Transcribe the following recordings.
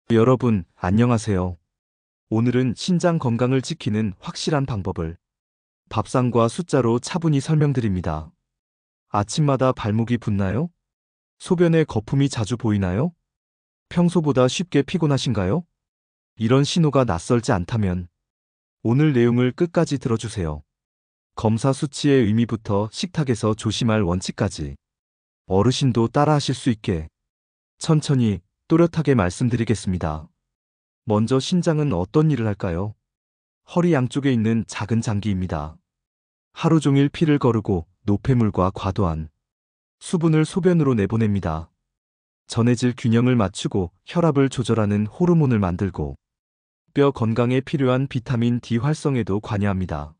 여러분, 안녕하세요. 오늘은 신장 건강을 지키는 확실한 방법을 밥상과 숫자로 차분히 설명드립니다. 아침마다 발목이 붓나요? 소변에 거품이 자주 보이나요? 평소보다 쉽게 피곤하신가요? 이런 신호가 낯설지 않다면 오늘 내용을 끝까지 들어주세요. 검사 수치의 의미부터 식탁에서 조심할 원칙까지 어르신도 따라하실 수 있게 천천히 또렷하게 말씀드리겠습니다. 먼저 신장은 어떤 일을 할까요? 허리 양쪽에 있는 작은 장기입니다. 하루 종일 피를 거르고 노폐물과 과도한 수분을 소변으로 내보냅니다. 전해질 균형을 맞추고 혈압을 조절하는 호르몬을 만들고 뼈 건강에 필요한 비타민 D 활성에도 관여합니다.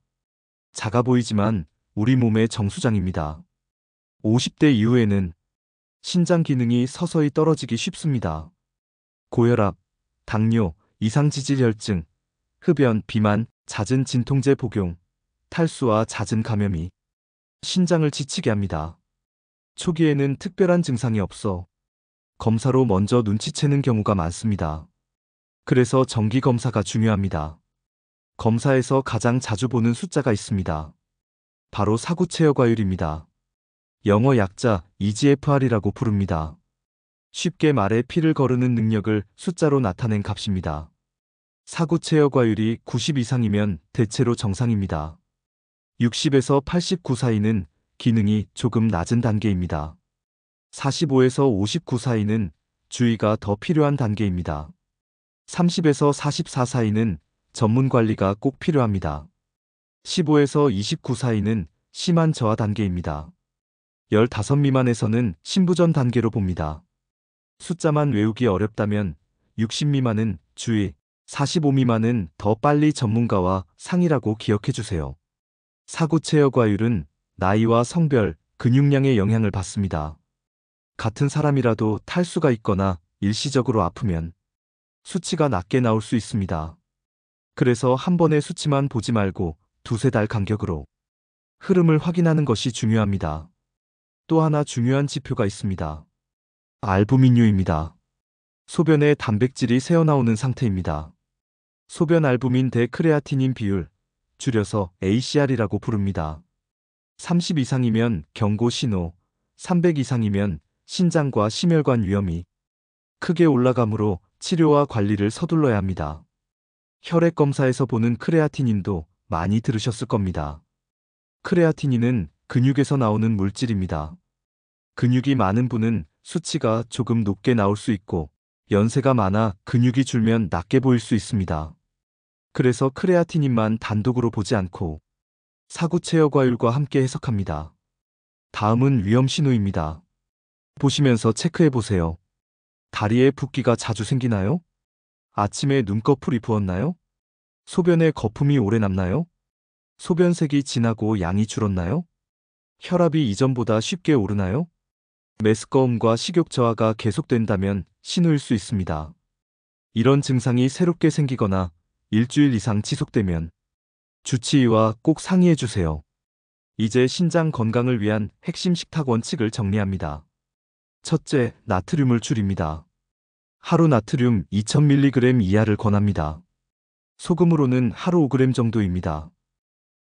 작아 보이지만 우리 몸의 정수장입니다. 50대 이후에는 신장 기능이 서서히 떨어지기 쉽습니다. 고혈압, 당뇨, 이상지질혈증, 흡연, 비만, 잦은 진통제 복용, 탈수와 잦은 감염이 신장을 지치게 합니다. 초기에는 특별한 증상이 없어 검사로 먼저 눈치채는 경우가 많습니다. 그래서 정기 검사가 중요합니다. 검사에서 가장 자주 보는 숫자가 있습니다. 바로 사구체여과율입니다. 영어 약자 EGFR이라고 부릅니다. 쉽게 말해 피를 거르는 능력을 숫자로 나타낸 값입니다. 사구체여과율이 90 이상이면 대체로 정상입니다. 60에서 89 사이는 기능이 조금 낮은 단계입니다. 45에서 59 사이는 주의가 더 필요한 단계입니다. 30에서 44 사이는 전문 관리가 꼭 필요합니다. 15에서 29 사이는 심한 저하 단계입니다. 15 미만에서는 신부전 단계로 봅니다. 숫자만 외우기 어렵다면 60 미만은 주의, 45 미만은 더 빨리 전문가와 상의라고 기억해 주세요. 사구체여과율은 나이와 성별, 근육량의 영향을 받습니다. 같은 사람이라도 탈수가 있거나 일시적으로 아프면 수치가 낮게 나올 수 있습니다. 그래서 한 번의 수치만 보지 말고 두세 달 간격으로 흐름을 확인하는 것이 중요합니다. 또 하나 중요한 지표가 있습니다. 알부민류입니다. 소변에 단백질이 새어나오는 상태입니다. 소변 알부민 대 크레아티닌 비율, 줄여서 ACR이라고 부릅니다. 30 이상이면 경고 신호, 300 이상이면 신장과 심혈관 위험이 크게 올라가므로 치료와 관리를 서둘러야 합니다. 혈액 검사에서 보는 크레아티닌도 많이 들으셨을 겁니다. 크레아티닌은 근육에서 나오는 물질입니다. 근육이 많은 분은 수치가 조금 높게 나올 수 있고 연세가 많아 근육이 줄면 낮게 보일 수 있습니다. 그래서 크레아티닌만 단독으로 보지 않고 사구체여과율과 함께 해석합니다. 다음은 위험 신호입니다. 보시면서 체크해 보세요. 다리에 붓기가 자주 생기나요? 아침에 눈꺼풀이 부었나요? 소변에 거품이 오래 남나요? 소변색이 진하고 양이 줄었나요? 혈압이 이전보다 쉽게 오르나요? 메스꺼움과 식욕 저하가 계속된다면 신호일 수 있습니다. 이런 증상이 새롭게 생기거나 일주일 이상 지속되면 주치의와 꼭 상의해 주세요. 이제 신장 건강을 위한 핵심 식탁 원칙을 정리합니다. 첫째, 나트륨을 줄입니다. 하루 나트륨 2000mg 이하를 권합니다. 소금으로는 하루 5g 정도입니다.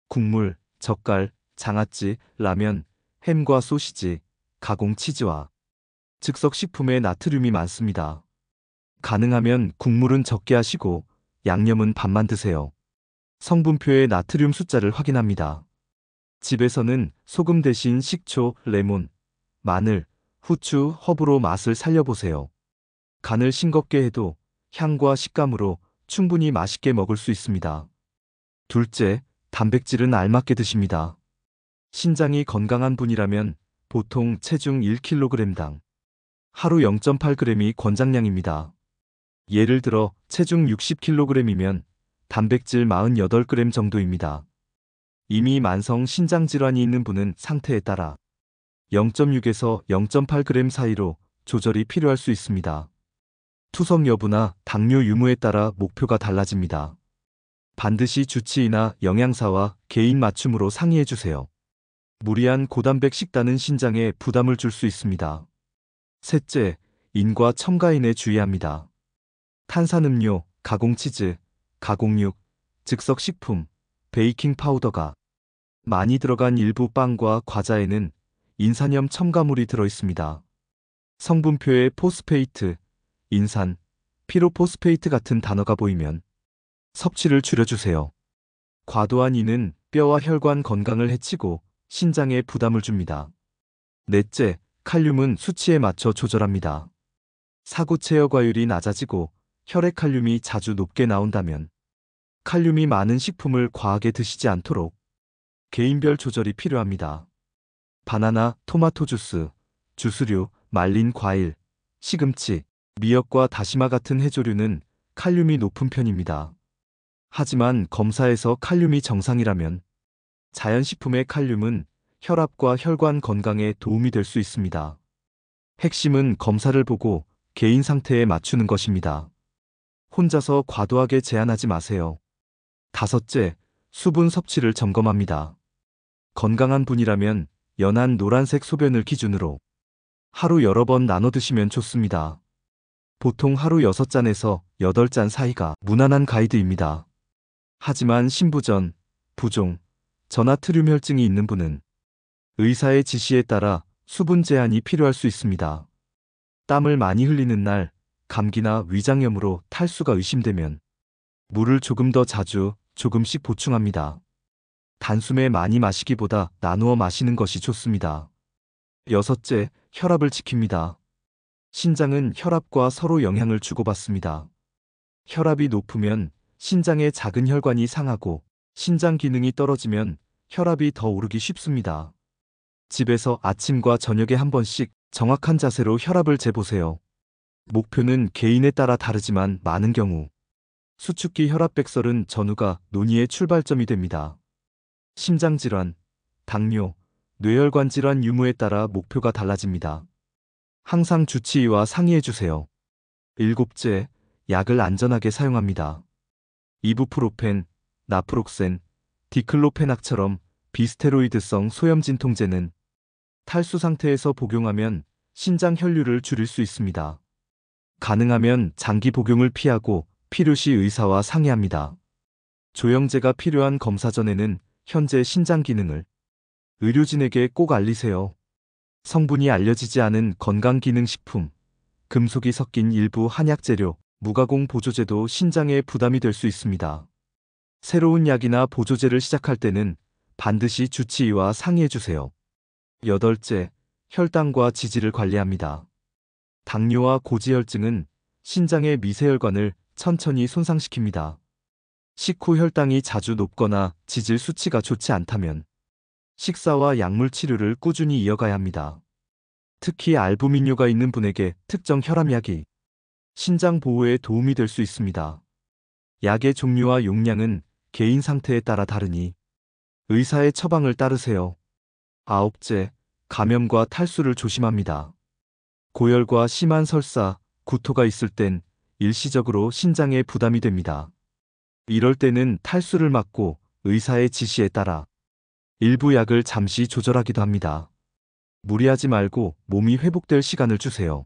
국물, 젓갈, 장아찌, 라면, 햄과 소시지, 가공 치즈와 즉석 식품에 나트륨이 많습니다. 가능하면 국물은 적게 하시고 양념은 반만 드세요. 성분표의 나트륨 숫자를 확인합니다. 집에서는 소금 대신 식초, 레몬, 마늘, 후추, 허브로 맛을 살려보세요. 간을 싱겁게 해도 향과 식감으로 충분히 맛있게 먹을 수 있습니다. 둘째, 단백질은 알맞게 드십니다. 신장이 건강한 분이라면 보통 체중 1kg당 하루 0.8g이 권장량입니다. 예를 들어 체중 60kg이면 단백질 48g 정도입니다. 이미 만성 신장질환이 있는 분은 상태에 따라 0.6에서 0.8g 사이로 조절이 필요할 수 있습니다. 투석 여부나 당뇨 유무에 따라 목표가 달라집니다. 반드시 주치의나 영양사와 개인 맞춤으로 상의해 주세요. 무리한 고단백 식단은 신장에 부담을 줄 수 있습니다. 셋째, 인과 첨가인에 주의합니다. 탄산음료, 가공치즈, 가공육, 즉석식품, 베이킹 파우더가 많이 들어간 일부 빵과 과자에는 인산염 첨가물이 들어있습니다. 성분표에 포스페이트, 인산, 피로포스페이트 같은 단어가 보이면 섭취를 줄여주세요. 과도한 이는 뼈와 혈관 건강을 해치고 신장에 부담을 줍니다. 넷째, 칼륨은 수치에 맞춰 조절합니다. 사구 체여과율이 낮아지고 혈액 칼륨이 자주 높게 나온다면 칼륨이 많은 식품을 과하게 드시지 않도록 개인별 조절이 필요합니다. 바나나, 토마토 주스, 주스류, 말린 과일, 시금치, 미역과 다시마 같은 해조류는 칼륨이 높은 편입니다. 하지만 검사에서 칼륨이 정상이라면 자연식품의 칼륨은 혈압과 혈관 건강에 도움이 될 수 있습니다. 핵심은 검사를 보고 개인 상태에 맞추는 것입니다. 혼자서 과도하게 제한하지 마세요. 다섯째, 수분 섭취를 점검합니다. 건강한 분이라면 연한 노란색 소변을 기준으로 하루 여러 번 나눠 드시면 좋습니다. 보통 하루 6잔에서 8잔 사이가 무난한 가이드입니다. 하지만 신부전, 부종, 전하트륨 혈증이 있는 분은 의사의 지시에 따라 수분 제한이 필요할 수 있습니다. 땀을 많이 흘리는 날, 감기나 위장염으로 탈수가 의심되면 물을 조금 더 자주 조금씩 보충합니다. 단숨에 많이 마시기보다 나누어 마시는 것이 좋습니다. 여섯째, 혈압을 지킵니다. 신장은 혈압과 서로 영향을 주고받습니다. 혈압이 높으면 신장의 작은 혈관이 상하고 신장 기능이 떨어지면 혈압이 더 오르기 쉽습니다. 집에서 아침과 저녁에 한 번씩 정확한 자세로 혈압을 재보세요. 목표는 개인에 따라 다르지만 많은 경우 수축기 혈압백설은 전후가 논의의 출발점이 됩니다. 심장질환, 당뇨, 뇌혈관 질환 유무에 따라 목표가 달라집니다. 항상 주치의와 상의해주세요. 일곱째, 약을 안전하게 사용합니다. 이부프로펜, 나프록센, 디클로페낙처럼 비스테로이드성 소염 진통제는 탈수 상태에서 복용하면 신장 혈류를 줄일 수 있습니다. 가능하면 장기 복용을 피하고 필요시 의사와 상의합니다. 조영제가 필요한 검사 전에는 현재 신장 기능을 의료진에게 꼭 알리세요. 성분이 알려지지 않은 건강기능식품, 금속이 섞인 일부 한약재료, 무가공 보조제도 신장에 부담이 될 수 있습니다. 새로운 약이나 보조제를 시작할 때는 반드시 주치의와 상의해주세요. 여덟째, 혈당과 지지를 관리합니다. 당뇨와 고지혈증은 신장의 미세혈관을 천천히 손상시킵니다. 식후 혈당이 자주 높거나 지질 수치가 좋지 않다면 식사와 약물 치료를 꾸준히 이어가야 합니다. 특히 알부민뇨가 있는 분에게 특정 혈압약이 신장 보호에 도움이 될 수 있습니다. 약의 종류와 용량은 개인 상태에 따라 다르니 의사의 처방을 따르세요. 아홉째, 감염과 탈수를 조심합니다. 고열과 심한 설사, 구토가 있을 땐 일시적으로 신장에 부담이 됩니다. 이럴 때는 탈수를 막고 의사의 지시에 따라 일부 약을 잠시 조절하기도 합니다. 무리하지 말고 몸이 회복될 시간을 주세요.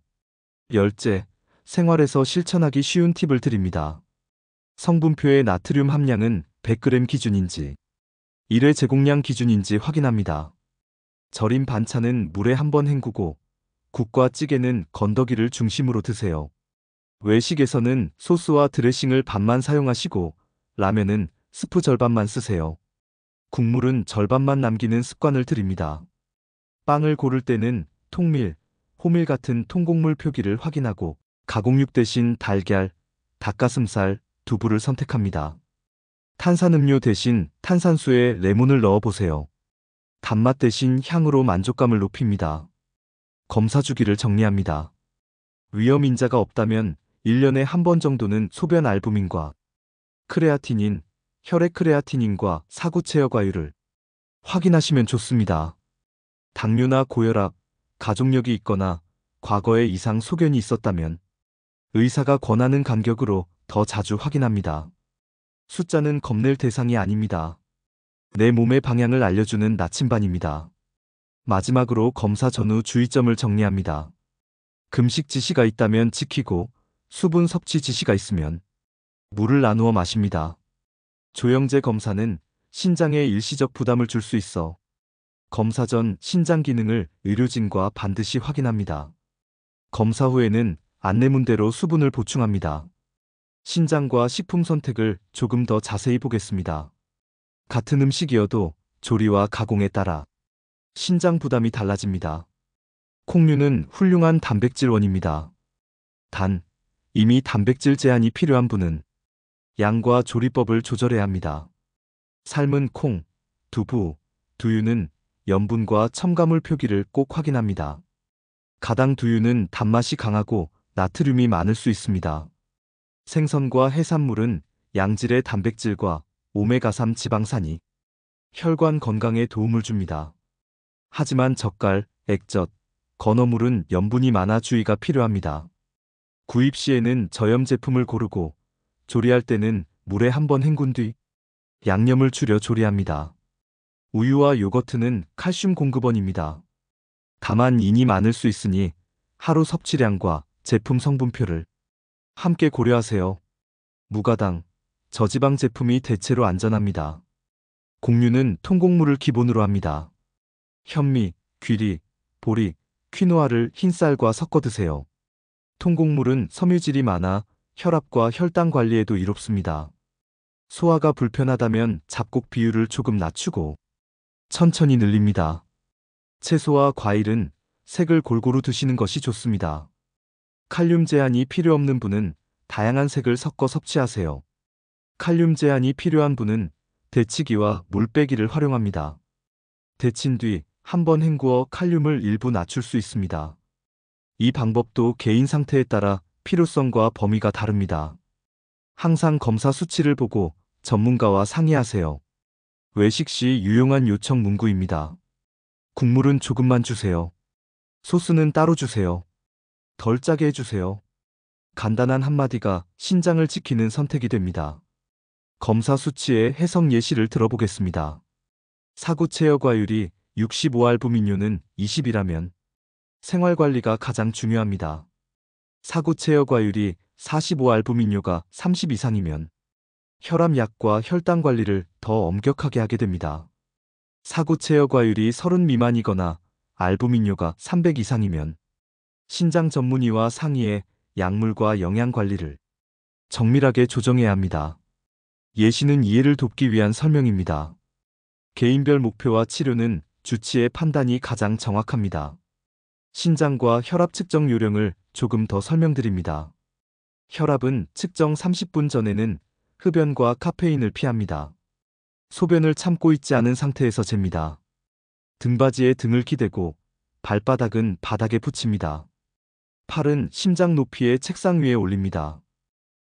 열째, 생활에서 실천하기 쉬운 팁을 드립니다. 성분표의 나트륨 함량은 100g 기준인지 1회 제공량 기준인지 확인합니다. 절인 반찬은 물에 한번 헹구고 국과 찌개는 건더기를 중심으로 드세요. 외식에서는 소스와 드레싱을 반만 사용하시고 라면은 스프 절반만 쓰세요. 국물은 절반만 남기는 습관을 들입니다. 빵을 고를 때는 통밀, 호밀 같은 통곡물 표기를 확인하고 가공육 대신 달걀, 닭가슴살, 두부를 선택합니다. 탄산음료 대신 탄산수에 레몬을 넣어보세요. 단맛 대신 향으로 만족감을 높입니다. 검사 주기를 정리합니다. 위험 인자가 없다면 1년에 한 번 정도는 소변 알부민과 크레아티닌, 혈액 크레아티닌과 사구체여 과율을 확인하시면 좋습니다. 당뇨나 고혈압, 가족력이 있거나 과거에 이상 소견이 있었다면 의사가 권하는 간격으로 더 자주 확인합니다. 숫자는 겁낼 대상이 아닙니다. 내 몸의 방향을 알려주는 나침반입니다. 마지막으로 검사 전후 주의점을 정리합니다. 금식 지시가 있다면 지키고 수분 섭취 지시가 있으면 물을 나누어 마십니다. 조영재 검사는 신장에 일시적 부담을 줄 수 있어 검사 전 신장 기능을 의료진과 반드시 확인합니다. 검사 후에는 안내문대로 수분을 보충합니다. 신장과 식품 선택을 조금 더 자세히 보겠습니다. 같은 음식이어도 조리와 가공에 따라 신장 부담이 달라집니다. 콩류는 훌륭한 단백질원입니다. 단, 이미 단백질 제한이 필요한 분은 양과 조리법을 조절해야 합니다. 삶은 콩, 두부, 두유는 염분과 첨가물 표기를 꼭 확인합니다. 가당 두유는 단맛이 강하고 나트륨이 많을 수 있습니다. 생선과 해산물은 양질의 단백질과 오메가3 지방산이 혈관 건강에 도움을 줍니다. 하지만 젓갈, 액젓, 건어물은 염분이 많아 주의가 필요합니다. 구입 시에는 저염 제품을 고르고 조리할 때는 물에 한번 헹군 뒤 양념을 줄여 조리합니다. 우유와 요거트는 칼슘 공급원입니다. 다만 인이 많을 수 있으니 하루 섭취량과 제품 성분표를 함께 고려하세요. 무가당, 저지방 제품이 대체로 안전합니다. 곡류는 통곡물을 기본으로 합니다. 현미, 귀리, 보리, 퀴노아를 흰쌀과 섞어 드세요. 통곡물은 섬유질이 많아 혈압과 혈당 관리에도 이롭습니다. 소화가 불편하다면 잡곡 비율을 조금 낮추고 천천히 늘립니다. 채소와 과일은 색을 골고루 드시는 것이 좋습니다. 칼륨 제한이 필요 없는 분은 다양한 색을 섞어 섭취하세요. 칼륨 제한이 필요한 분은 데치기와 물빼기를 활용합니다. 데친 뒤 한번 헹구어 칼륨을 일부 낮출 수 있습니다. 이 방법도 개인 상태에 따라 필요성과 범위가 다릅니다. 항상 검사 수치를 보고 전문가와 상의하세요. 외식 시 유용한 요청 문구입니다. 국물은 조금만 주세요. 소스는 따로 주세요. 덜 짜게 해주세요. 간단한 한마디가 신장을 지키는 선택이 됩니다. 검사 수치의 해석 예시를 들어보겠습니다. 사구 체여과율이 65알부민료는 20이라면 생활관리가 가장 중요합니다. 사구 체여과율이 45알부민료가 30 이상이면 혈압약과 혈당 관리를 더 엄격하게 하게 됩니다. 사구 체여과율이 30 미만이거나 알부민료가 300 이상이면 신장 전문의와 상의해 약물과 영양 관리를 정밀하게 조정해야 합니다. 예시는 이해를 돕기 위한 설명입니다. 개인별 목표와 치료는 주치의 판단이 가장 정확합니다. 신장과 혈압 측정 요령을 조금 더 설명드립니다. 혈압은 측정 30분 전에는 흡연과 카페인을 피합니다. 소변을 참고 있지 않은 상태에서 잽니다. 등받이에 등을 기대고 발바닥은 바닥에 붙입니다. 팔은 심장 높이의 책상 위에 올립니다.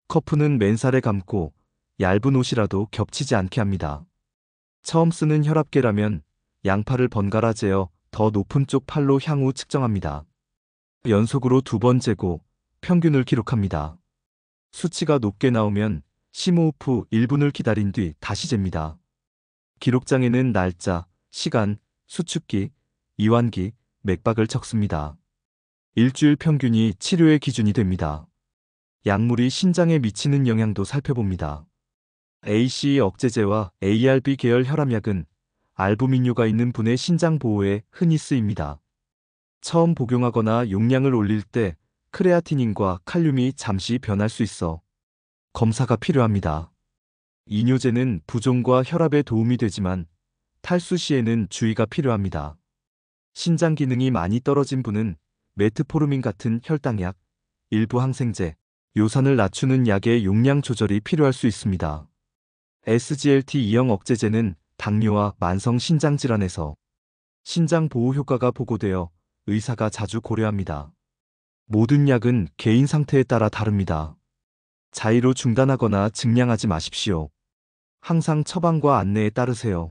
커프는 맨살에 감고 얇은 옷이라도 겹치지 않게 합니다. 처음 쓰는 혈압계라면 양팔을 번갈아 재어 더 높은 쪽 팔로 향후 측정합니다. 연속으로 2번 재고 평균을 기록합니다. 수치가 높게 나오면 심호흡 후 1분을 기다린 뒤 다시 잽니다. 기록장에는 날짜, 시간, 수축기, 이완기, 맥박을 적습니다. 일주일 평균이 치료의 기준이 됩니다. 약물이 신장에 미치는 영향도 살펴봅니다. ACE 억제제와 ARB 계열 혈압약은 알부민료가 있는 분의 신장 보호에 흔히 쓰입니다. 처음 복용하거나 용량을 올릴 때 크레아티닌과 칼륨이 잠시 변할 수 있어 검사가 필요합니다. 이뇨제는 부종과 혈압에 도움이 되지만 탈수 시에는 주의가 필요합니다. 신장 기능이 많이 떨어진 분은 메트포르민 같은 혈당약, 일부 항생제, 요산을 낮추는 약의 용량 조절이 필요할 수 있습니다. SGLT2형 억제제는 당뇨와 만성 신장 질환에서 신장 보호 효과가 보고되어 의사가 자주 고려합니다. 모든 약은 개인 상태에 따라 다릅니다. 자의로 중단하거나 증량하지 마십시오. 항상 처방과 안내에 따르세요.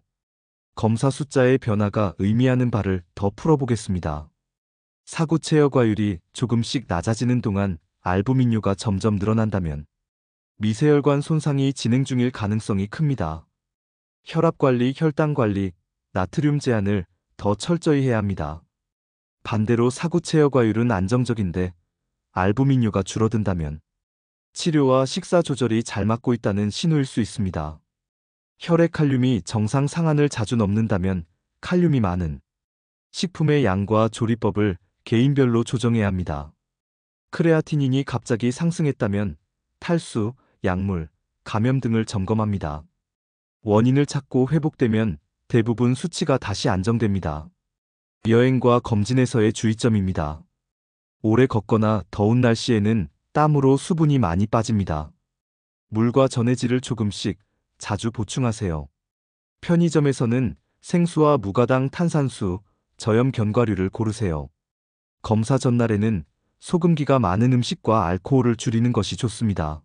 검사 숫자의 변화가 의미하는 바를 더 풀어보겠습니다. 사구 체여과율이 조금씩 낮아지는 동안 알부민료가 점점 늘어난다면 미세혈관 손상이 진행 중일 가능성이 큽니다. 혈압관리, 혈당관리, 나트륨 제한을 더 철저히 해야 합니다. 반대로 사구 체여과율은 안정적인데 알부민료가 줄어든다면 치료와 식사 조절이 잘 맞고 있다는 신호일 수 있습니다. 혈액 칼륨이 정상 상한을 자주 넘는다면 칼륨이 많은 식품의 양과 조리법을 개인별로 조정해야 합니다. 크레아티닌이 갑자기 상승했다면 탈수, 약물, 감염 등을 점검합니다. 원인을 찾고 회복되면 대부분 수치가 다시 안정됩니다. 여행과 검진에서의 주의점입니다. 오래 걷거나 더운 날씨에는 땀으로 수분이 많이 빠집니다. 물과 전해질을 조금씩 자주 보충하세요. 편의점에서는 생수와 무가당 탄산수, 저염 견과류를 고르세요. 검사 전날에는 소금기가 많은 음식과 알코올을 줄이는 것이 좋습니다.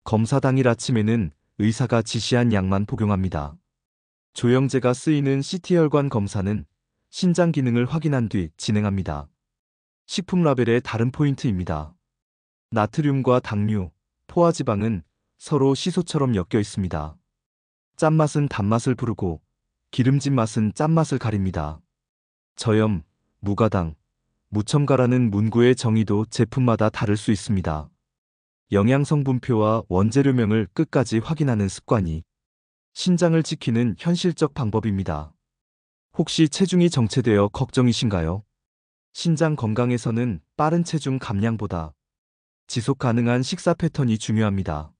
검사 당일 아침에는 의사가 지시한 약만 복용합니다. 조영제가 쓰이는 CT혈관 검사는 신장 기능을 확인한 뒤 진행합니다. 식품 라벨의 다른 포인트입니다. 나트륨과 당류, 포화지방은 서로 시소처럼 엮여 있습니다. 짠맛은 단맛을 부르고 기름진 맛은 짠맛을 가립니다. 저염, 무가당, 무첨가라는 문구의 정의도 제품마다 다를 수 있습니다. 영양성분표와 원재료명을 끝까지 확인하는 습관이 신장을 지키는 현실적 방법입니다. 혹시 체중이 정체되어 걱정이신가요? 신장 건강에서는 빠른 체중 감량보다 지속 가능한 식사 패턴이 중요합니다.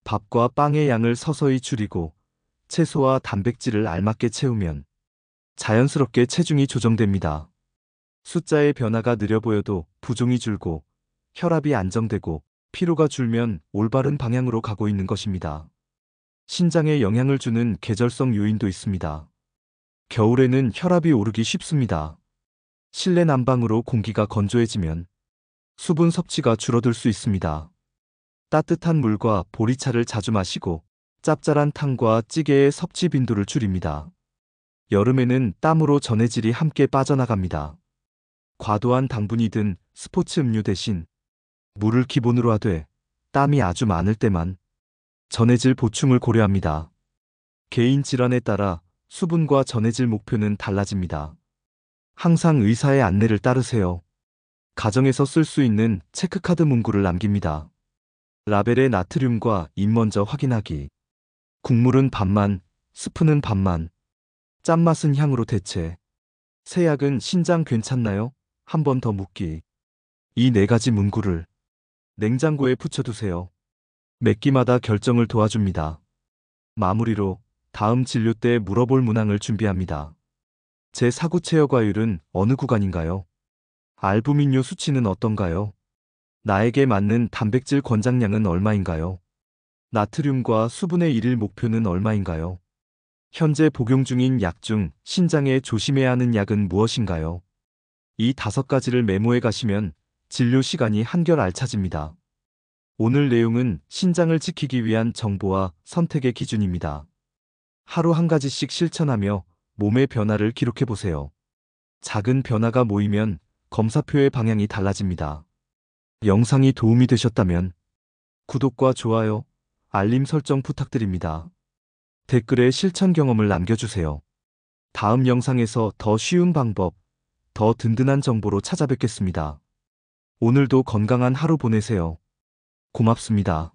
밥과 빵의 양을 서서히 줄이고 채소와 단백질을 알맞게 채우면 자연스럽게 체중이 조정됩니다. 숫자의 변화가 느려 보여도 부종이 줄고 혈압이 안정되고 피로가 줄면 올바른 방향으로 가고 있는 것입니다. 신장에 영향을 주는 계절성 요인도 있습니다. 겨울에는 혈압이 오르기 쉽습니다. 실내 난방으로 공기가 건조해지면 수분 섭취가 줄어들 수 있습니다. 따뜻한 물과 보리차를 자주 마시고 짭짤한 탕과 찌개의 섭취 빈도를 줄입니다. 여름에는 땀으로 전해질이 함께 빠져나갑니다. 과도한 당분이 든 스포츠 음료 대신 물을 기본으로 하되 땀이 아주 많을 때만 전해질 보충을 고려합니다. 개인 질환에 따라 수분과 전해질 목표는 달라집니다. 항상 의사의 안내를 따르세요. 가정에서 쓸 수 있는 체크카드 문구를 남깁니다. 라벨의 나트륨과 인 먼저 확인하기. 국물은 반만, 스프는 반만. 짠맛은 향으로 대체. 새 약은 신장 괜찮나요? 한 번 더 묻기. 이 네 가지 문구를 냉장고에 붙여두세요. 몇 끼마다 결정을 도와줍니다. 마무리로 다음 진료 때 물어볼 문항을 준비합니다. 제 사구 체여과율은 어느 구간인가요? 알부민료 수치는 어떤가요? 나에게 맞는 단백질 권장량은 얼마인가요? 나트륨과 수분의 일일 목표는 얼마인가요? 현재 복용 중인 약 중 신장에 조심해야 하는 약은 무엇인가요? 이 5가지를 메모해 가시면 진료 시간이 한결 알차집니다. 오늘 내용은 신장을 지키기 위한 정보와 선택의 기준입니다. 하루 한 가지씩 실천하며 몸의 변화를 기록해 보세요. 작은 변화가 모이면 검사표의 방향이 달라집니다. 영상이 도움이 되셨다면 구독과 좋아요, 알림 설정 부탁드립니다. 댓글에 실천 경험을 남겨주세요. 다음 영상에서 더 쉬운 방법, 더 든든한 정보로 찾아뵙겠습니다. 오늘도 건강한 하루 보내세요. 고맙습니다.